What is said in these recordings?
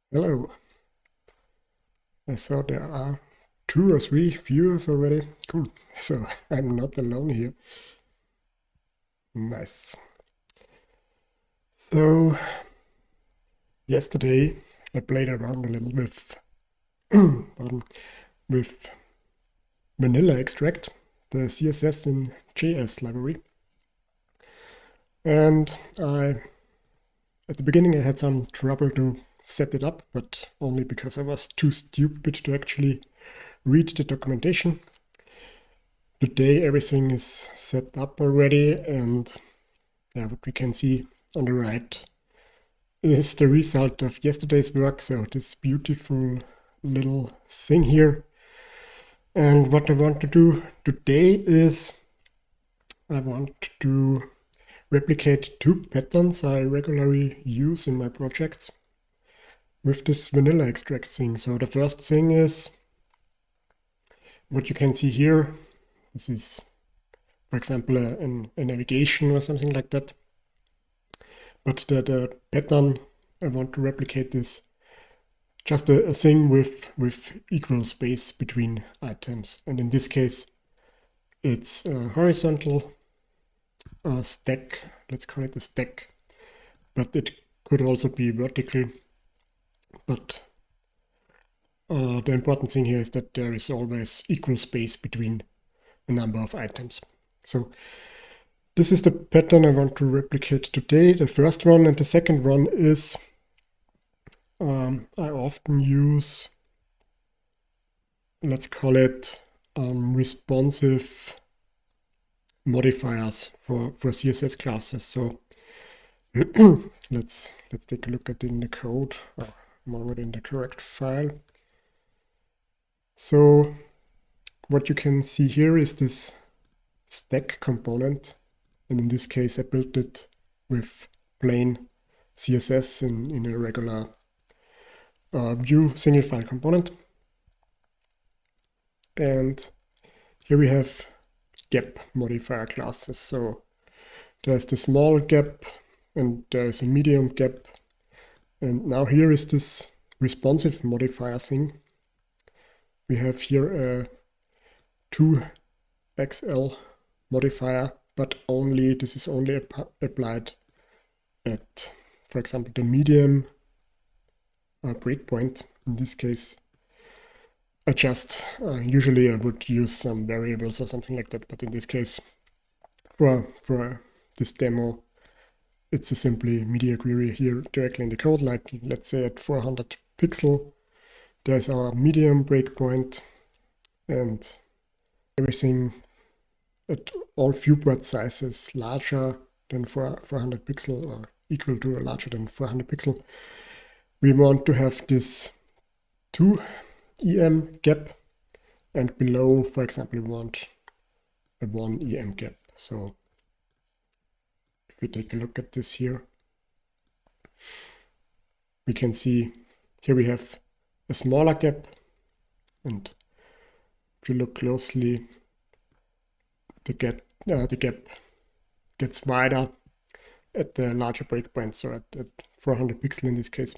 Hello. I saw there are 2 or 3 viewers already. Cool. So I'm not alone here. Nice. So yesterday I played around a little with pardon, with vanilla extract, the CSS in JS library. And at the beginning I had some trouble to set it up, but only because I was too stupid to actually read the documentation. Today everything is set up already, and what we can see on the right is the result of yesterday's work. So this beautiful little thing here. And what I want to do today is I want to replicate 2 patterns I regularly use in my projects with this vanilla extract thing. So the first thing is what you can see here. This is, for example, a navigation or something like that. But the pattern I want to replicate is just a thing with equal space between items. And in this case, it's a horizontal stack. Let's call it a stack. But it could also be vertical. But the important thing here is that there is always equal space between a number of items. So this is the pattern I want to replicate today, the first one. And the second one is I often use, let's call it responsive modifiers for CSS classes. So let's take a look at it in the code. I'm already in the correct file. So what you can see here is this stack component. And in this case, I built it with plain CSS in a regular Vue single file component. And here we have gap modifier classes. So there's the small gap and there's a medium gap. And now here is this responsive modifier thing. We have here a 2XL modifier, but this is only applied at, for example, the medium breakpoint. In this case, usually I would use some variables or something like that, but in this case, for this demo, it's a simply media query here directly in the code, like let's say at 400 pixel, there's our medium breakpoint, and everything at all viewport sizes larger than 400 pixel or equal to or larger than 400 pixel. We want to have this 2 EM gap, and below, for example, we want a 1 EM gap. So if we take a look at this here, we can see here we have a smaller gap, and if you look closely, the gap gets wider at the larger breakpoint, so at 400 pixel in this case.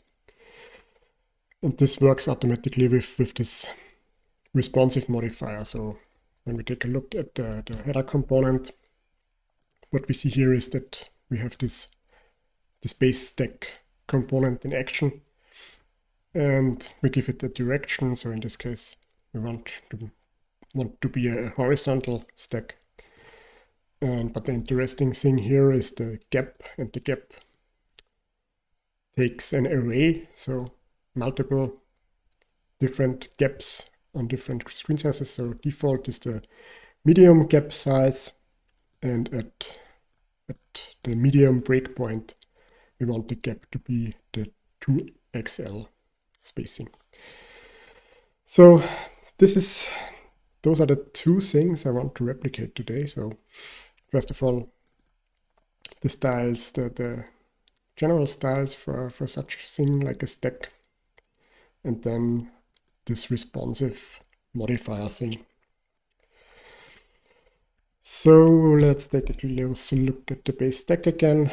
And this works automatically with this responsive modifier. So when we take a look at the header component, what we see here is that we have this base stack component in action, and we give it a direction. So in this case, we want to be a horizontal stack. But the interesting thing here is the gap, and the gap takes an array, so multiple different gaps on different screen sizes. So default is the medium gap size, and at the medium breakpoint, we want the gap to be the 2XL spacing. So those are the 2 things I want to replicate today. So first of all, the styles, the general styles for such a thing like a stack, and then this responsive modifier thing. So let's take a closer look at the base stack again.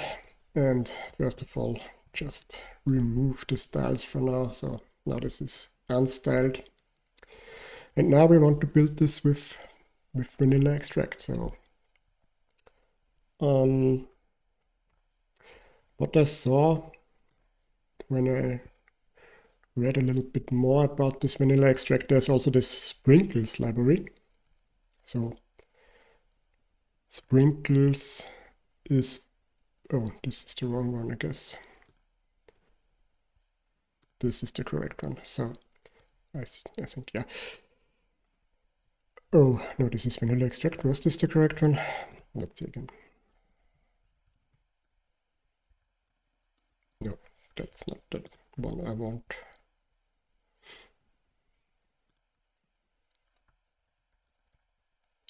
And first of all, just remove the styles for now. So now this is unstyled. And now we want to build this with vanilla extract. So what I saw when I read a little bit more about this vanilla extract, there's also this sprinkles library. So sprinkles is, oh, this is the wrong one, I guess. This is the correct one. So I think, yeah. Oh, no, this is vanilla extract. Was this the correct one? Let's see again. No, that's not the one I want.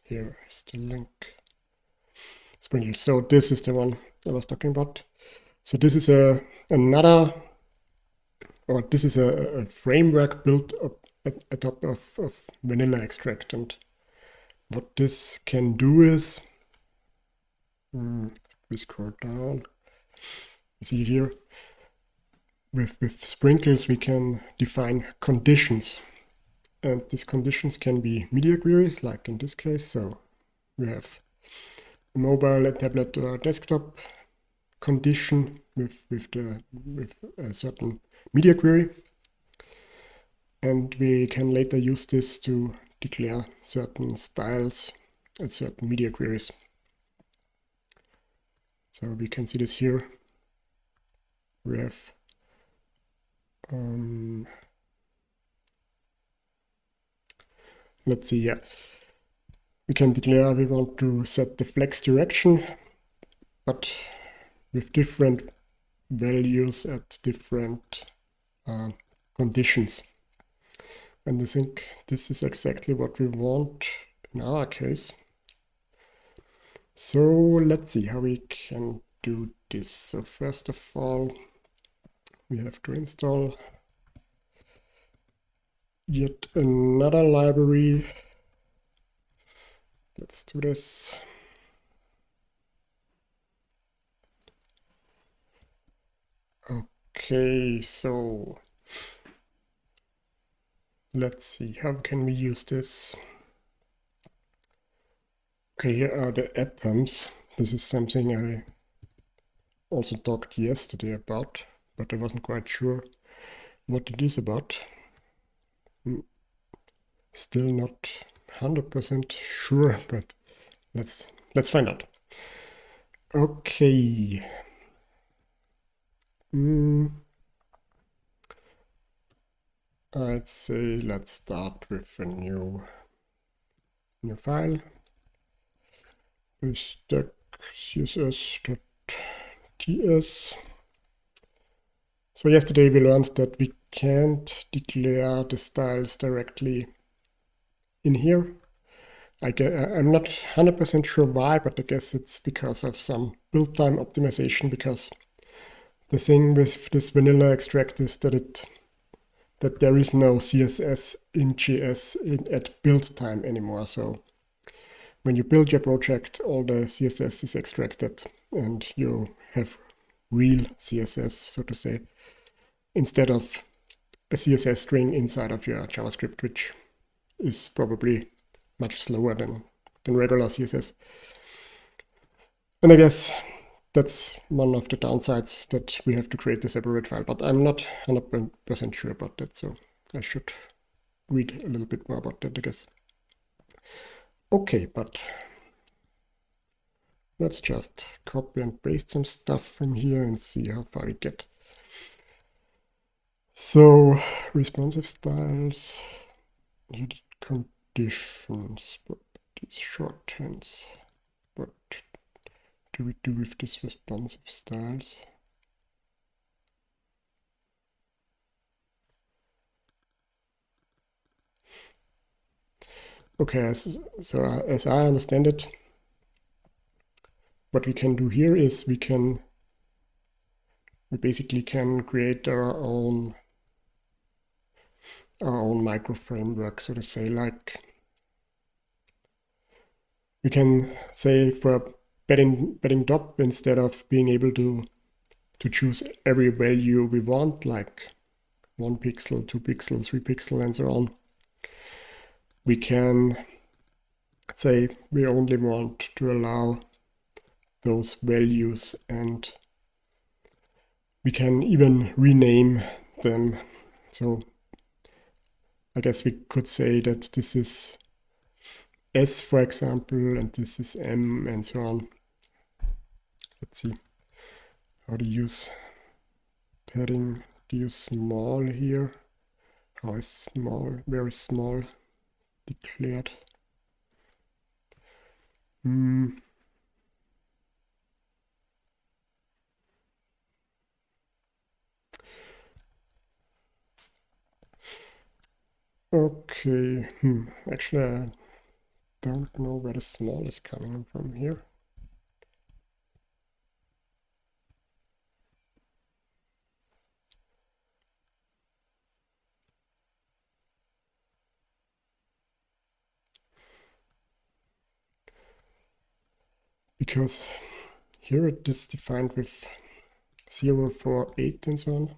Here is the link. Sprinkles. So this is the one I was talking about. So this is a framework built up at top of vanilla extract. And what this can do is, we scroll down, you see here, with sprinkles we can define conditions. And these conditions can be media queries, like in this case. So we have a mobile, a tablet, or a desktop condition with a certain media query. And we can later use this to declare certain styles and certain media queries. So we can see this here. We have let's see, yeah. We can declare we want to set the flex direction, but with different values at different conditions. And I think this is exactly what we want in our case. So let's see how we can do this. So first of all, we have to install yet another library. Let's do this. Okay, so let's see, how can we use this? Okay, here are the atoms. This is something I also talked yesterday about, but I wasn't quite sure what it is about. Still not 100% sure, but let's find out. Okay. I'd say let's start with a new file. We stack css.ts. So yesterday we learned that we can't declare the styles directly in here. I'm not 100% sure why, but I guess it's because of some build time optimization, because the thing with this vanilla extract is that there is no CSS-in-JS at build time anymore. So when you build your project, all the CSS is extracted and you have real CSS, so to say, instead of a CSS string inside of your JavaScript, which is probably much slower than regular CSS. And I guess that's one of the downsides, that we have to create a separate file, but I'm not 100% sure about that, so I should read a little bit more about that, I guess. Okay, but let's just copy and paste some stuff from here and see how far we get. So, responsive styles, edit conditions, properties, shorthands. What do we do with this responsive styles? Okay, so as I understand it, what we can do here is we basically can create our own micro framework, so to say. Like, we can say for betting top, instead of being able to to choose every value we want, like 1 pixel, 2 pixel, 3 pixel, and so on. We can say we only want to allow those values, and we can even rename them. So I guess we could say that this is S, for example, and this is M, and so on. Let's see how to use padding. Do you small here? How is small, very small declared? Okay, actually I don't know where the small is coming from here. Because here it is defined with 0, 4, 8 and so on.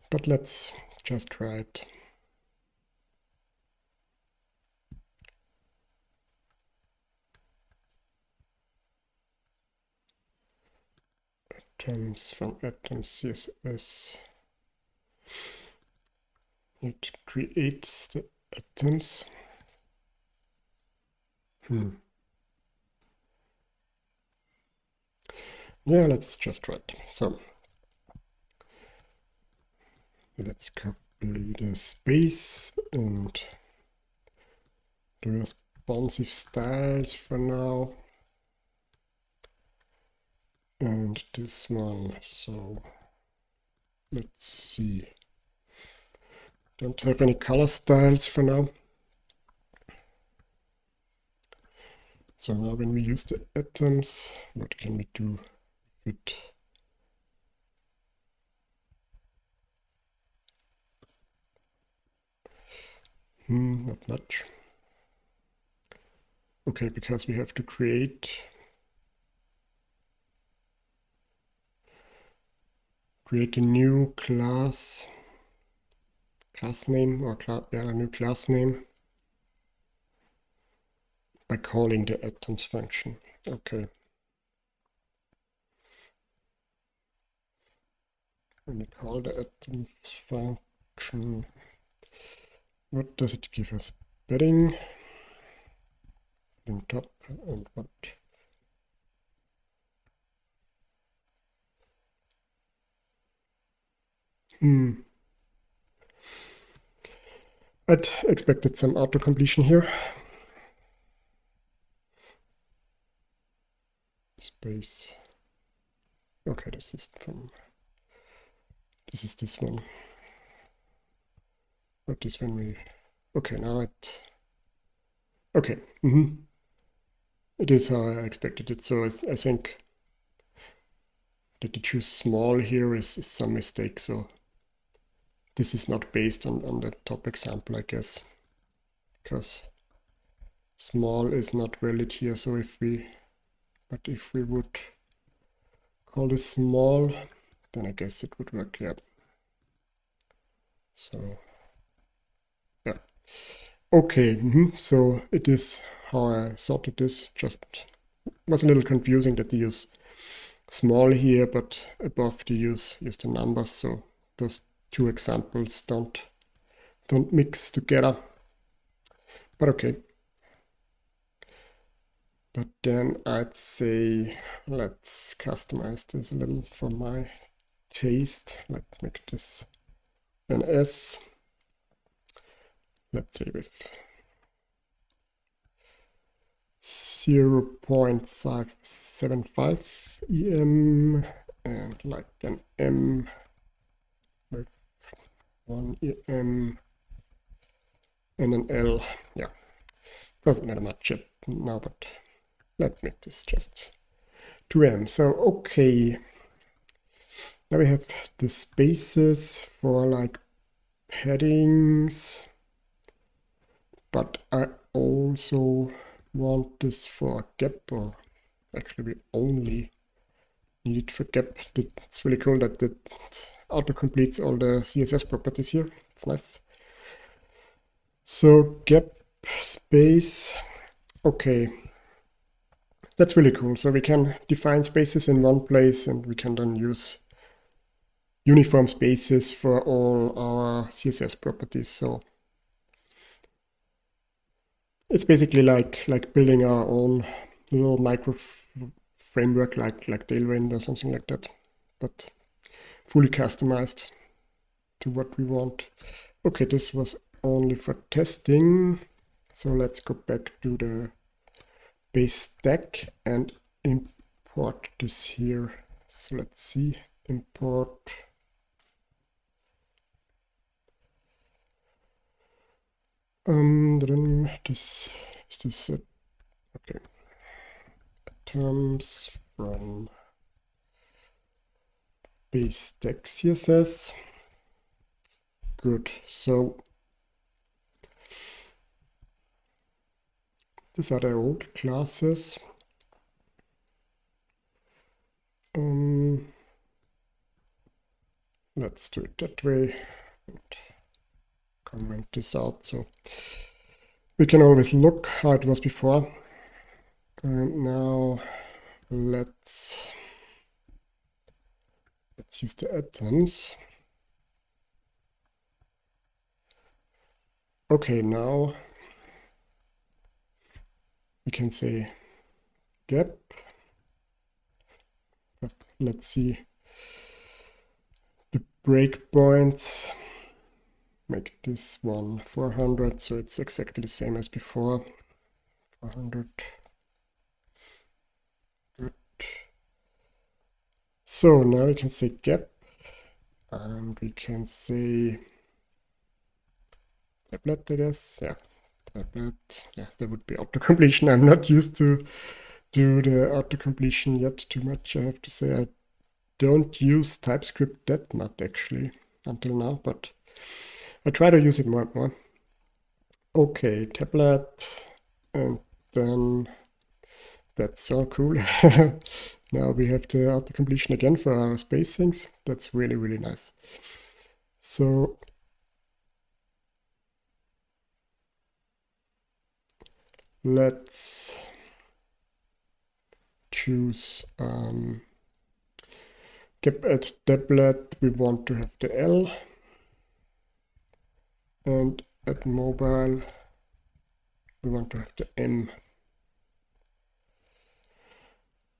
But let's just try it. Atoms from atoms CSS. It creates the atoms. Yeah, let's just try it. So let's copy the space and the responsive styles for now. And this one, so let's see. Don't have any color styles for now. So now when we use the atoms, what can we do with it? Not much. Okay, because we have to create a new class name, or a new class name by calling the atoms function. Okay. When we call the atoms function, what does it give us? Padding in top, and what? I'd expected some auto-completion here. Space. Okay, this is this one. But this when we, okay, now it, okay, it is how I expected it. So I think that to choose small here is some mistake. So this is not based on the top example, I guess, because small is not valid here. So if we would call this small, then I guess it would work, yeah. So yeah, okay, so it is how I sorted this. Just was a little confusing that they use small here, but above they use the numbers. So those two examples don't mix together. But okay. But then I'd say let's customize this a little for my taste. Let's make this an S. Let's say with 0.575 EM and like an M with 1 EM and an L. Yeah, doesn't matter much yet now, but let's make this just 2M. So okay, now we have the spaces for like paddings, but I also want this for a gap, or Actually, we only need it for gap. It's really cool that it auto-completes all the CSS properties here. It's nice. So gap space, okay. That's really cool. So we can define spaces in one place and we can then use uniform spaces for all our CSS properties. So it's basically like building our own little micro framework like Tailwind or something like that, but fully customized to what we want. Okay, this was only for testing. So let's go back to the base stack and import this here. So let's see, import. This is this okay. Terms from base stack CSS. Good. So these are the old classes. Let's do it that way and comment this out so we can always look how it was before. And now let's use the atoms. Okay, now we can say gap. But let's see the breakpoints. Make this one 400, so it's exactly the same as before. 400. Good. So now we can say gap, and we can say tablet, I guess. Yeah, tablet. Yeah, that would be auto-completion. I'm not used to do the auto-completion yet too much. I have to say I don't use TypeScript that much actually until now, but I try to use it more and more. Okay, tablet, and then that's so cool. Now we have the auto-completion again for our spacings. That's really, really nice. So let's choose gap at tablet. We want to have the L, and at mobile we want to have the M.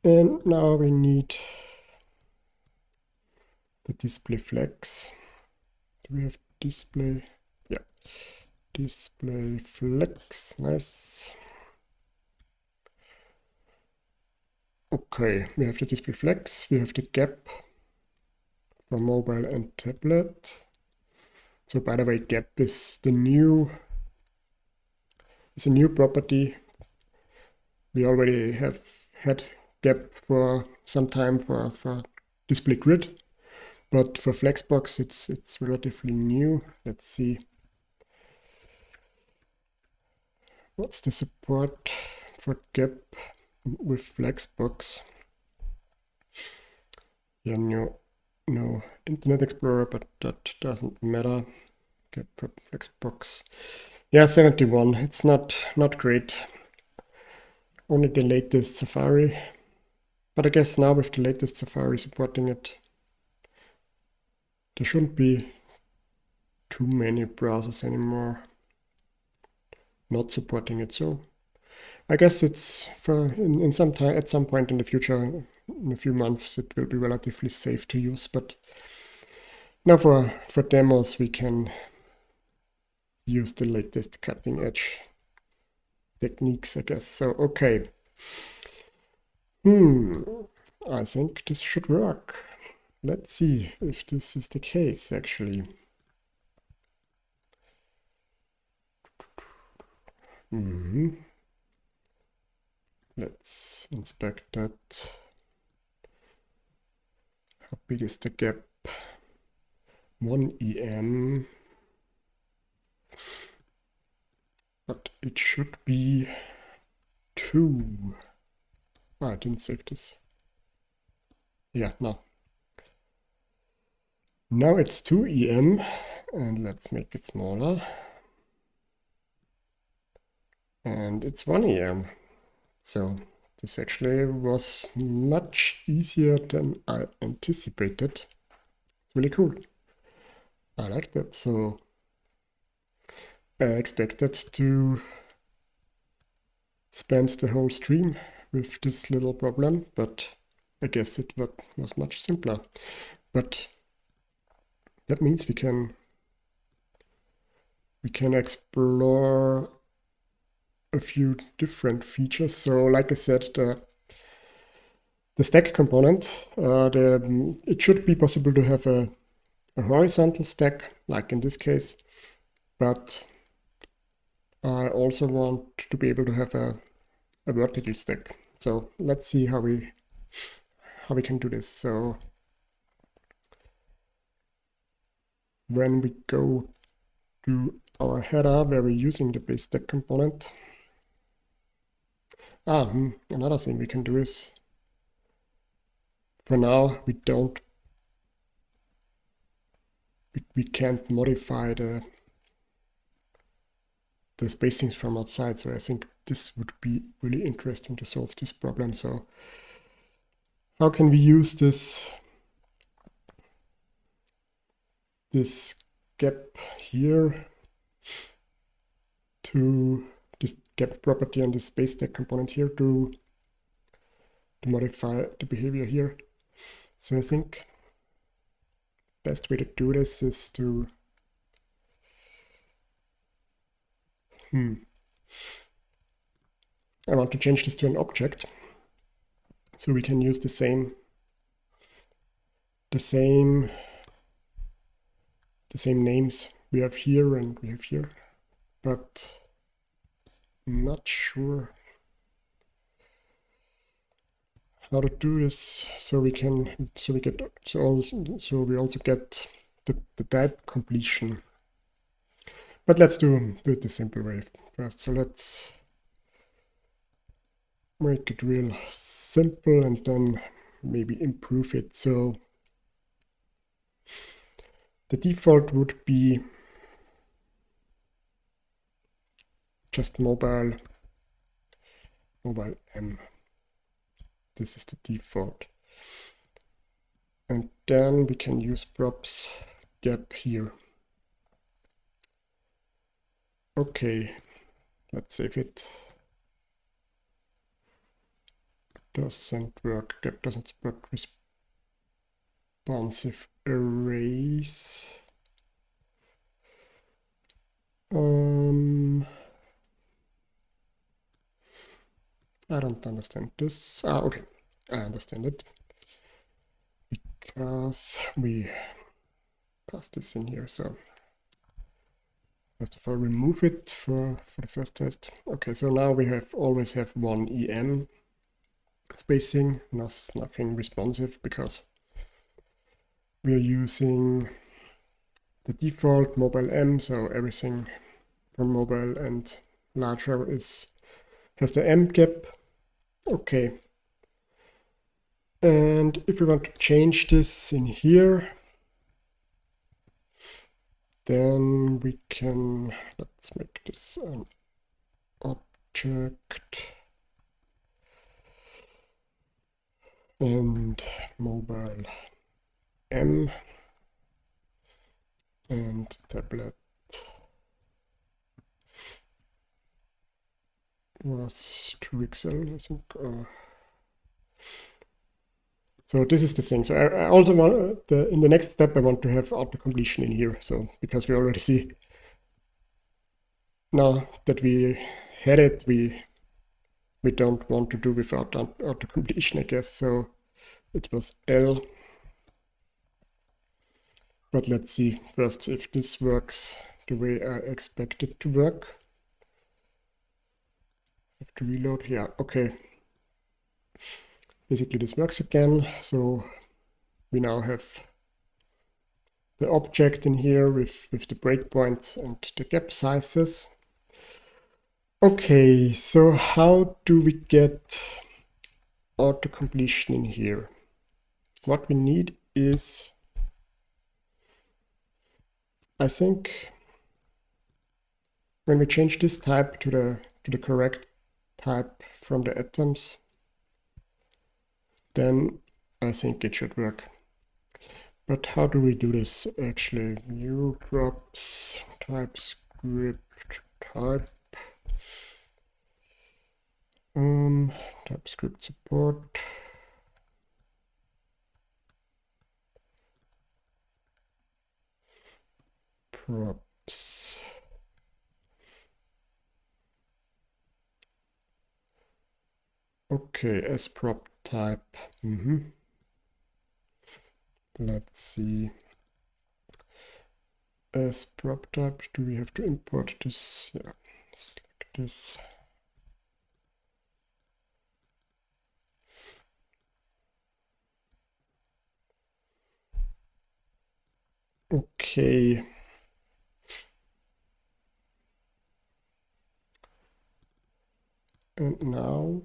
And now we need the display flex. Do we have display? Yeah, display flex, nice. Okay, we have the display flex, we have the gap for mobile and tablet. So by the way, gap is a new property. We already have had gap for some time for display grid, but for Flexbox it's relatively new. Let's see. What's the support for gap with Flexbox? Yeah, no Internet Explorer, but that doesn't matter. Gap for Flexbox. Yeah, 71. It's not great. Only the latest Safari. But I guess now with the latest Safari supporting it, there shouldn't be too many browsers anymore not supporting it. So I guess it's for in some time, at some point in the future, in a few months, it will be relatively safe to use. But now for demos, we can use the latest cutting edge techniques, I guess. So okay. I think this should work. Let's see if this is the case actually. Let's inspect that. How big is the gap? 1 EM. But it should be 2. Oh, I didn't save this. Yeah, no. Now it's 2 EM, and let's make it smaller. And it's 1 EM. So this actually was much easier than I anticipated. It's really cool. I like that. So I expected to spend the whole stream with this little problem, but I guess it was much simpler. But that means we can explore a few different features. So like I said, the stack component, it should be possible to have a horizontal stack, like in this case, but I also want to be able to have a vertical stack. So let's see how we can do this. So when we go to our header where we're using the base stack component, another thing we can do is, for now we can't modify the spacings from outside. So I think this would be really interesting to solve this problem. So how can we use this gap here to this gap property on this base stack component here to modify the behavior here? So I think best way to do this is to I want to change this to an object, so we can use the same names we have here and we have here, but I'm not sure how to do this so we also get the type completion. But let's do it the simple way first. So let's make it real simple and then maybe improve it. So the default would be just mobile M. This is the default. And then we can use props gap here. Okay, let's save it. Doesn't work. Gap doesn't support responsive arrays. I don't understand this. Okay, I understand it. Because we pass this in here. So first of all, remove it for the first test. Okay, so now we always have 1 EM spacing, nothing responsive, because we are using the default mobile M, so everything from mobile and larger has the M gap. Okay. And if we want to change this in here, then we can, let's make this an object and mobile M and tablet was 2XL, I think. So this is the thing. So I also want in the next step I want to have auto-completion in here. So because we already see now that we had it, we don't want to do without auto-completion, I guess. So it was L. But let's see first if this works the way I expect it to work. I have to reload here. Okay. Basically this works again. So we now have the object in here with the breakpoints and the gap sizes. Okay, so how do we get auto-completion in here. What we need is, I think, when we change this type to the correct type from the atoms, then I think it should work. But how do we do this actually? Vue props TypeScript type TypeScript support. Props. Okay, as prop type. Let's see. As prop type, do we have to import this? Yeah, select this. Okay. And now,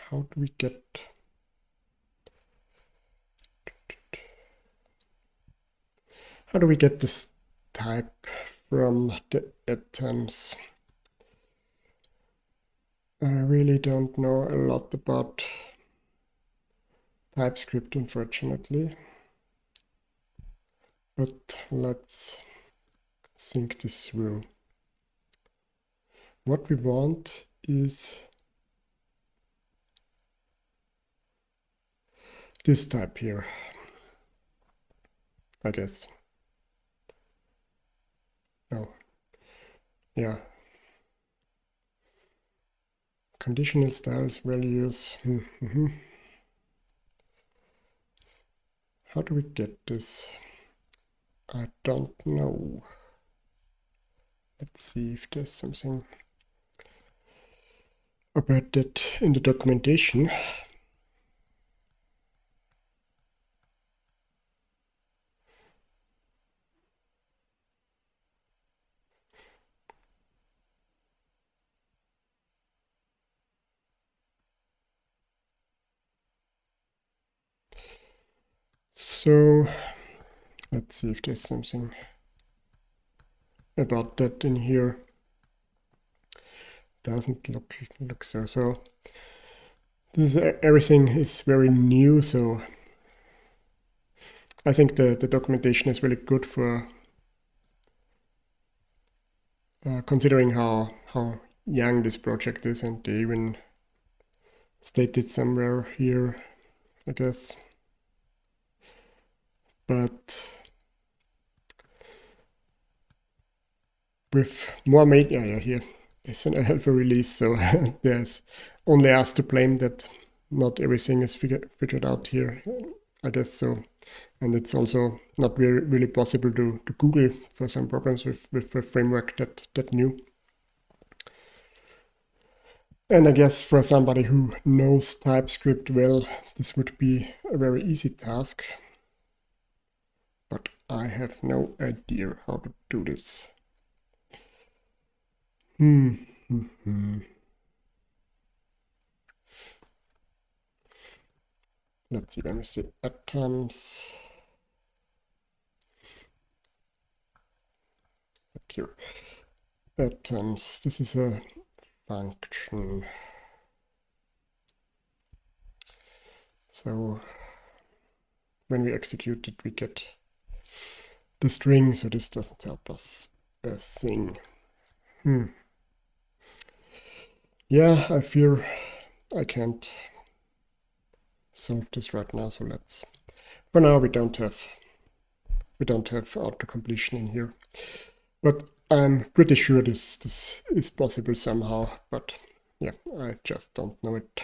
how do we get... How do we get this type from the atoms? I really don't know a lot about TypeScript, unfortunately. But let's think this through. What we want is this type here, I guess. No. Yeah. Conditional styles, values. How do we get this? I don't know. Let's see if there's something about that in the documentation. So let's see if there's something about that in here. Doesn't look so. So this is everything is very new. So I think the documentation is really good for considering how young this project is, and they even stated somewhere here, I guess. But with more yeah, here is an alpha release, so there's only us to blame that not everything is figured out here, I guess so. And it's also not really possible to Google for some problems with the framework that new. And I guess for somebody who knows TypeScript well, this would be a very easy task. But I have no idea how to do this. Let's see, let me see atoms. Here. Atoms, this is a function. So when we execute it, we get the string, so this doesn't help us a thing. Yeah, I fear I can't solve this right now, so let's... For now, we don't have auto-completion in here. But I'm pretty sure this is possible somehow, but yeah, I just don't know it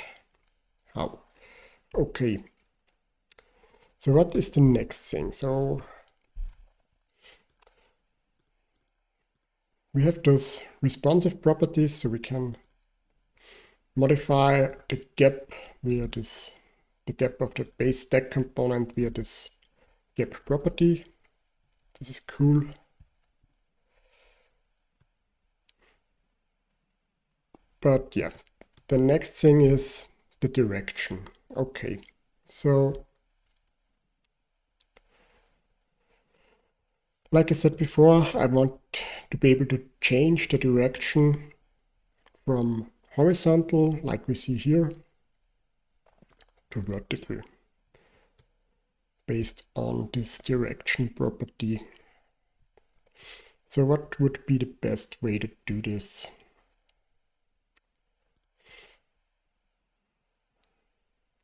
how. Okay. So what is the next thing? So we have those responsive properties, so we can modify the gap via this, the gap of the base stack component via this gap property. This is cool. But yeah, the next thing is the direction. Okay, so like I said before, I want to be able to change the direction from horizontal, like we see here, to vertical based on this direction property. So what would be the best way to do this?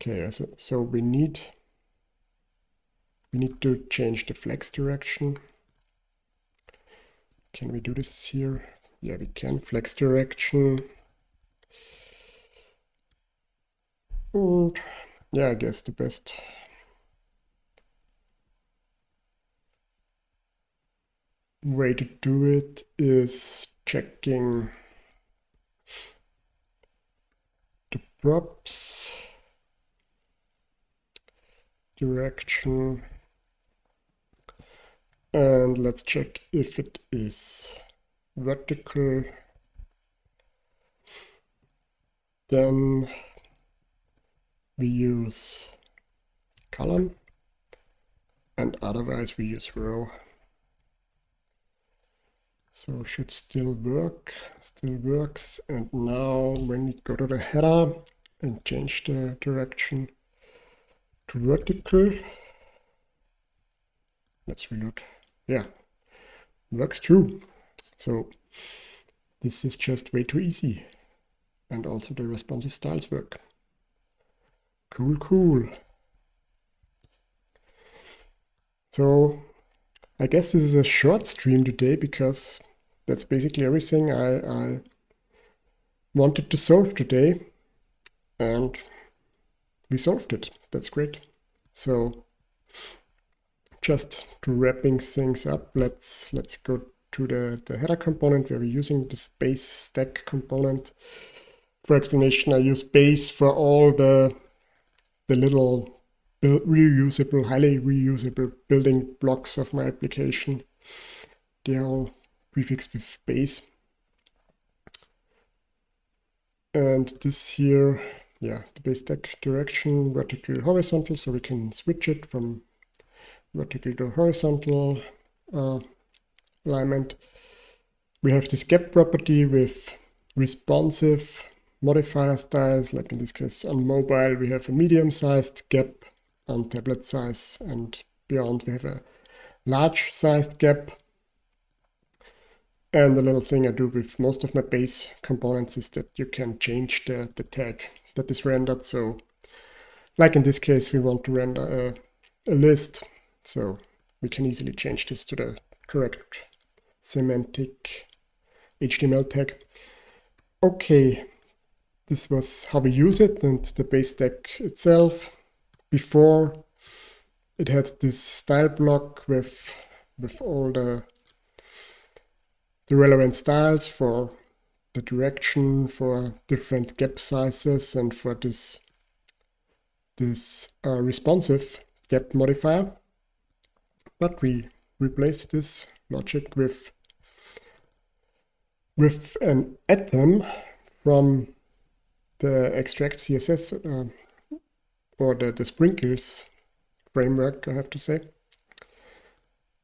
Okay, so we need to change the flex direction. Can we do this here? Yeah, we can. Flex direction. And yeah, I guess the best way to do it is checking the props direction, and let's check if it is vertical. Then we use column, and otherwise we use row. So should still work, still works. And now when we go to the header and change the direction to vertical, let's reload. Yeah, works too. So this is just way too easy. And also the responsive styles work. Cool, cool. So I guess this is a short stream today because that's basically everything I wanted to solve today. And we solved it. That's great. So just to wrapping things up, let's go to the header component where we're using this base stack component. For explanation, I use base for all the little reusable, highly reusable building blocks of my application. They are all prefixed with base. And this here, yeah, the base stack direction, vertical, horizontal, so we can switch it from vertical to horizontal alignment. We have this gap property with responsive modifier styles, like in this case on mobile we have a medium-sized gap, on tablet size and beyond we have a large-sized gap. And the little thing I do with most of my base components is that you can change the tag that is rendered. So like in this case we want to render a list, so we can easily change this to the correct semantic HTML tag. Okay, this was how we use it, and the base stack itself. Before, it had this style block with all the relevant styles for the direction, for different gap sizes, and for this responsive gap modifier. But we replaced this logic with an atom from the extract CSS or the sprinkles framework, I have to say.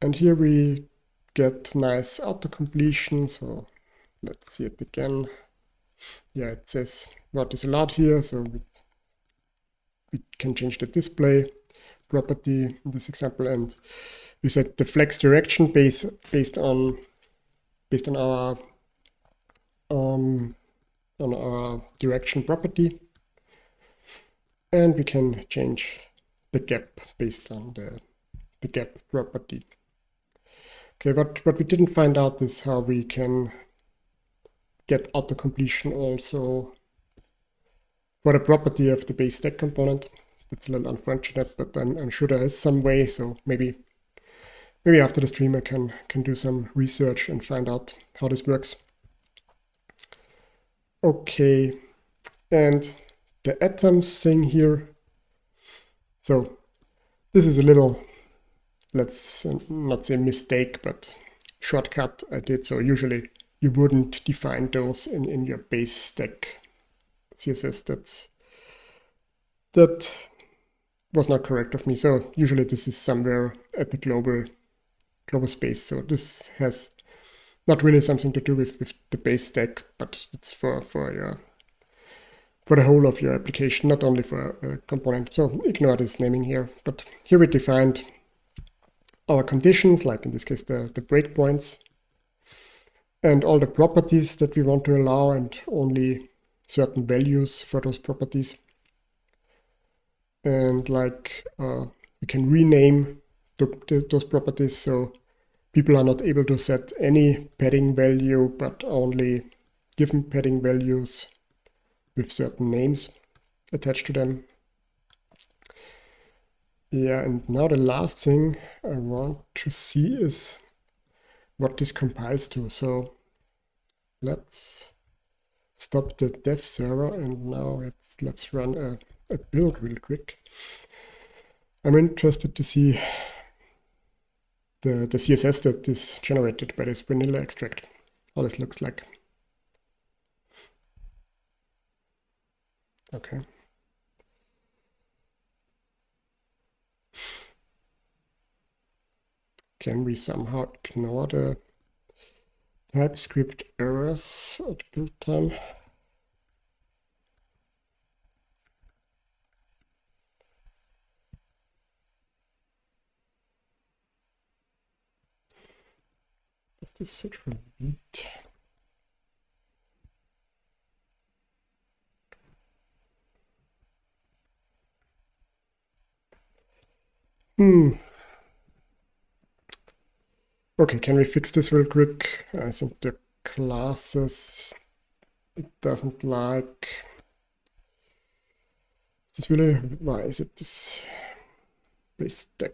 And here we get nice auto-completion. So let's see it again. Yeah, it says what is allowed here. So we can change the display property in this example, and we set the flex direction based on our direction property, and we can change the gap based on the gap property. Okay, what we didn't find out is how we can get auto-completion also for the property of the base stack component. That's a little unfortunate, but I'm sure there is some way. So maybe after the stream I can do some research and find out how this works. Okay, and the atoms thing here. So this is a little, let's not say mistake, but shortcut I did. So usually you wouldn't define those in your base stack CSS. That was not correct of me. So usually this is somewhere at the global space. So this has not really something to do with the base stack, but it's for the whole of your application, not only for a component. So ignore this naming here. But here we defined our conditions, like in this case the breakpoints, and all the properties that we want to allow, and only certain values for those properties. And like we can rename those properties, so people are not able to set any padding value, but only given padding values with certain names attached to them. Yeah, and now the last thing I want to see is what this compiles to. So let's stop the dev server, and now let's run a build real quick. I'm interested to see the CSS that is generated by this vanilla extract, how this looks like. Okay. Can we somehow ignore the TypeScript errors at build time? Does this search for Vite? Okay, can we fix this real quick? I think the classes it doesn't like. Is this really? Why is it this base stack?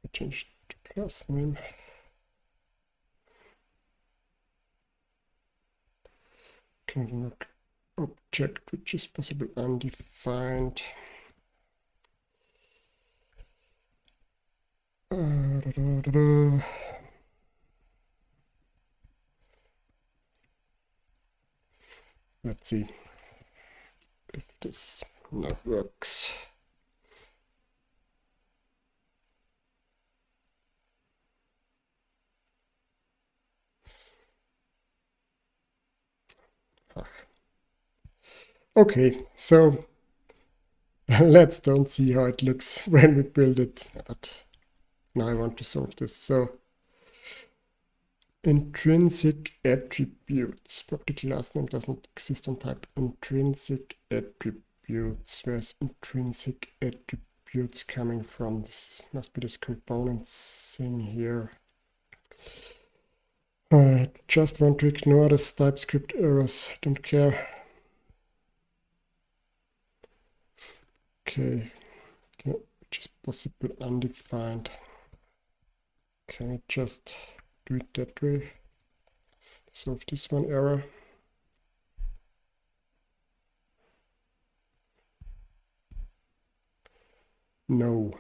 I changed the class name. Can look object which is possible undefined. Let's see if this not works. Okay, so let's don't see how it looks when we build it, but now I want to solve this. So intrinsic attributes, property class name doesn't exist on type intrinsic attributes. Where's intrinsic attributes coming from? This must be this component thing here. I just want to ignore this TypeScript errors, don't care. Okay, which is possible undefined. Can I just do it that way? Solve this one error. No.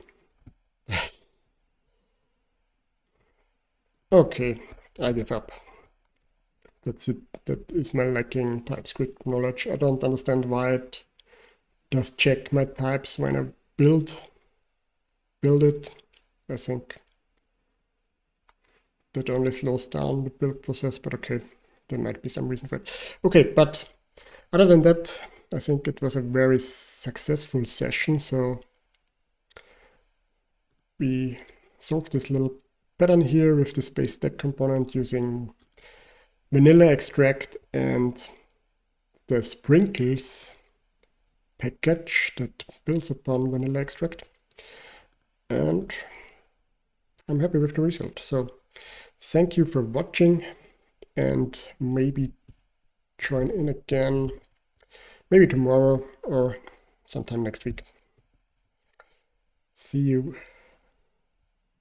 Okay, I give up. That's it. That is my lacking TypeScript knowledge. I don't understand why it does check my types when I build it. I think that only slows down the build process, but okay, there might be some reason for it. Okay, but other than that, I think it was a very successful session. So we solved this little pattern here with the base stack component using vanilla extract and the sprinkles package that builds upon vanilla extract. And I'm happy with the result. So thank you for watching, and maybe join in again, maybe tomorrow or sometime next week. See you.